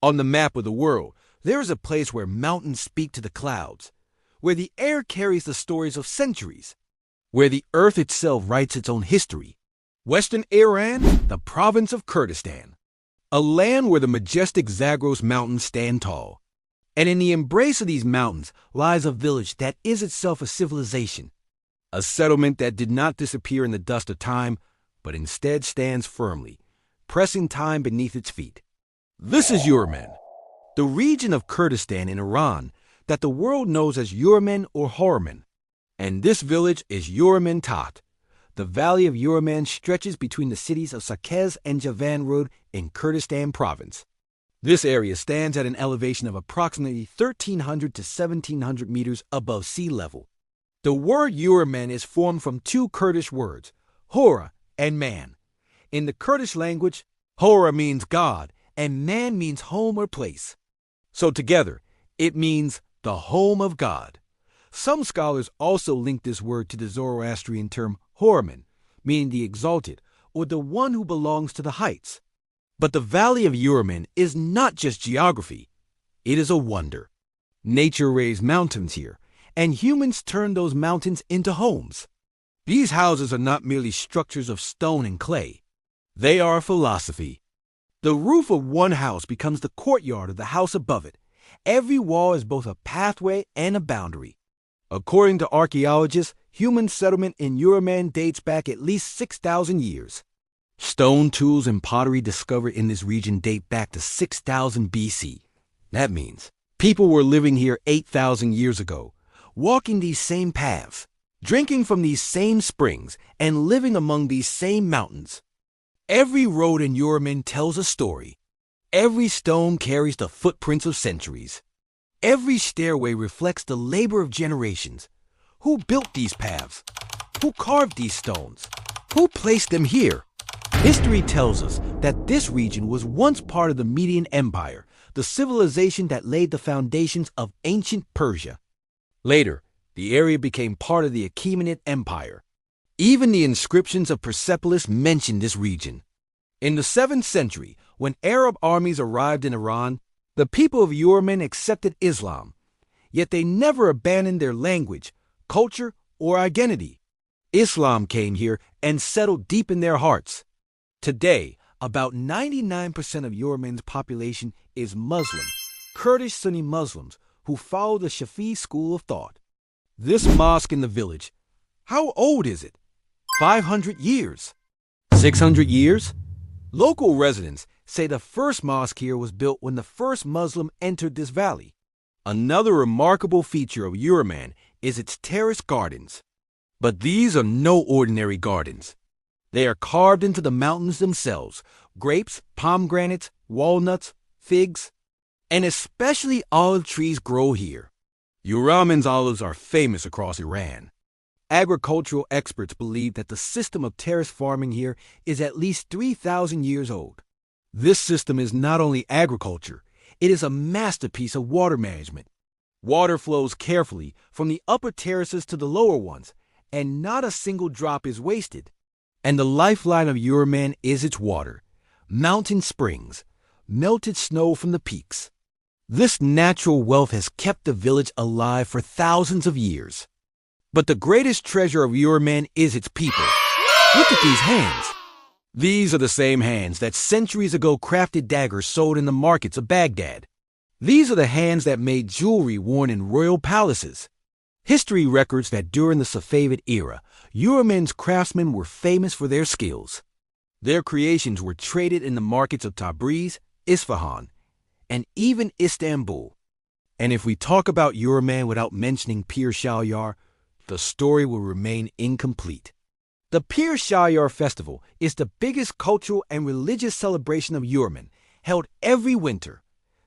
On the map of the world, there is a place where mountains speak to the clouds, where the air carries the stories of centuries, where the earth itself writes its own history. Western Iran, the province of Kurdistan, a land where the majestic Zagros Mountains stand tall. And in the embrace of these mountains lies a village that is itself a civilization, a settlement that did not disappear in the dust of time, but instead stands firmly, pressing time beneath its feet. This is Hawraman, the region of Kurdistan in Iran that the world knows as Hawraman or Hawraman. And this village is Hawraman Tat. The valley of Hawraman stretches between the cities of Saqqez and Javan Road in Kurdistan province. This area stands at an elevation of approximately 1,300 to 1,700 meters above sea level. The word Hawraman is formed from two Kurdish words, Hora and man. In the Kurdish language, Hora means God and man means home or place. So together, it means the home of God. Some scholars also link this word to the Zoroastrian term Hawraman, meaning the exalted or the one who belongs to the heights. But the Valley of Hawraman is not just geography. It is a wonder. Nature raised mountains here, and humans turned those mountains into homes. These houses are not merely structures of stone and clay. They are a philosophy. The roof of one house becomes the courtyard of the house above it. Every wall is both a pathway and a boundary. According to archaeologists, human settlement in Hawraman dates back at least 6,000 years. Stone tools and pottery discovered in this region date back to 6,000 BC. That means people were living here 8,000 years ago, walking these same paths, drinking from these same springs, and living among these same mountains. Every road in Hawraman tells a story. Every stone carries the footprints of centuries. Every stairway reflects the labor of generations. Who built these paths? Who carved these stones? Who placed them here? History tells us that this region was once part of the Median Empire, the civilization that laid the foundations of ancient Persia. Later, the area became part of the Achaemenid Empire. Even the inscriptions of Persepolis mention this region. In the 7th century, when Arab armies arrived in Iran, the people of Hawraman accepted Islam, yet they never abandoned their language, culture, or identity. Islam came here and settled deep in their hearts. Today, about 99% of Hawraman's population is Muslim, Kurdish Sunni Muslims who follow the Shafi'i school of thought. This mosque in the village, how old is it? 500 years? 600 years? Local residents say the first mosque here was built when the first Muslim entered this valley. Another remarkable feature of Hawraman is its terrace gardens. But these are no ordinary gardens. They are carved into the mountains themselves: grapes, pomegranates, walnuts, figs, and especially olive trees grow here. Hawraman's olives are famous across Iran. Agricultural experts believe that the system of terrace farming here is at least 3,000 years old. This system is not only agriculture, it is a masterpiece of water management. Water flows carefully from the upper terraces to the lower ones, and not a single drop is wasted. And the lifeline of Hawraman is its water: mountain springs, melted snow from the peaks. This natural wealth has kept the village alive for thousands of years. But the greatest treasure of Hawraman is its people. Look at these hands. These are the same hands that centuries ago crafted daggers sold in the markets of Baghdad. These are the hands that made jewelry worn in royal palaces. History records that during the Safavid era, Hawraman's craftsmen were famous for their skills. Their creations were traded in the markets of Tabriz, Isfahan, and even Istanbul. And if we talk about Hawraman without mentioning Pir Shalyar, the story will remain incomplete. The Pir Shalyar festival is the biggest cultural and religious celebration of Hawraman, held every winter.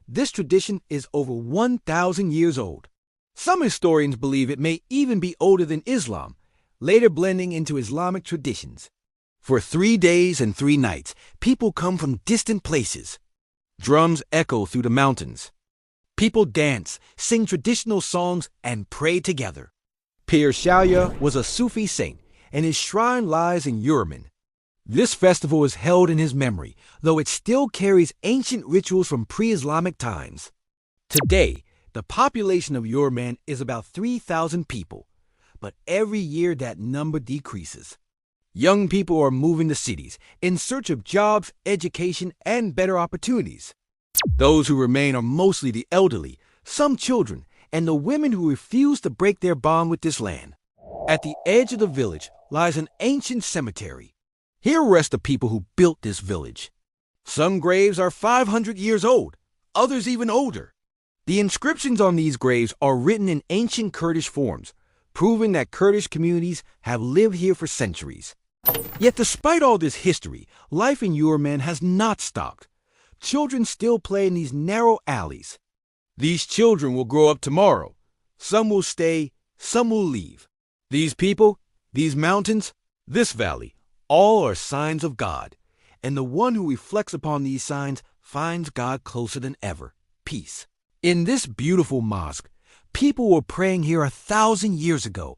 This tradition is over 1,000 years old. Some historians believe it may even be older than Islam, later blending into Islamic traditions. For 3 days and 3 nights, people come from distant places. Drums echo through the mountains. People dance, sing traditional songs, and pray together. Pir Shalyar was a Sufi saint, and his shrine lies in Hawraman. This festival is held in his memory, though it still carries ancient rituals from pre-Islamic times. Today, the population of Hawraman is about 3,000 people, but every year that number decreases. Young people are moving to cities in search of jobs, education, and better opportunities. Those who remain are mostly the elderly, some children, and the women who refuse to break their bond with this land. At the edge of the village lies an ancient cemetery. Here rest the people who built this village. Some graves are 500 years old, others even older. The inscriptions on these graves are written in ancient Kurdish forms, proving that Kurdish communities have lived here for centuries. Yet despite all this history, life in Hawraman has not stopped. Children still play in these narrow alleys. These children will grow up tomorrow. Some will stay, some will leave. These people, these mountains, this valley, all are signs of God. And the one who reflects upon these signs finds God closer than ever. Peace. In this beautiful mosque, people were praying here 1,000 years ago.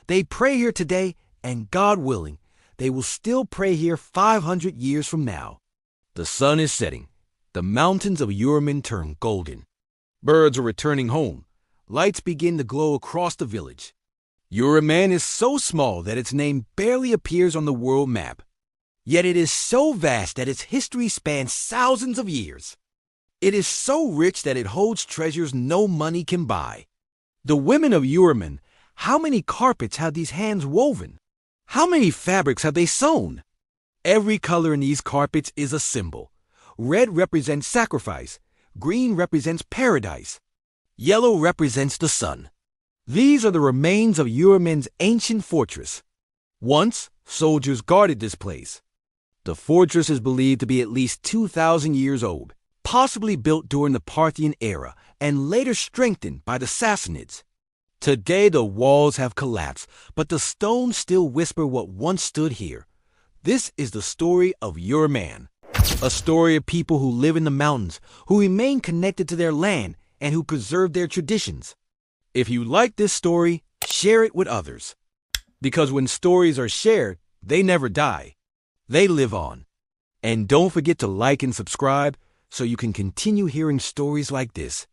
They pray here today, and God willing, they will still pray here 500 years from now. The sun is setting. The mountains of Hawraman turn golden. Birds are returning home. Lights begin to glow across the village. Hawraman is so small that its name barely appears on the world map. Yet it is so vast that its history spans thousands of years. It is so rich that it holds treasures no money can buy. The women of Hawraman, how many carpets have these hands woven? How many fabrics have they sewn? Every color in these carpets is a symbol. Red represents sacrifice. Green represents paradise. Yellow represents the sun. These are the remains of Hawraman's ancient fortress. Once, soldiers guarded this place. The fortress is believed to be at least 2,000 years old, possibly built during the Parthian era and later strengthened by the Sassanids. Today the walls have collapsed, but the stones still whisper what once stood here. This is the story of Hawraman, a story of people who live in the mountains, who remain connected to their land, and who preserve their traditions. If you like this story, share it with others. Because when stories are shared, they never die. They live on. And don't forget to like and subscribe so you can continue hearing stories like this.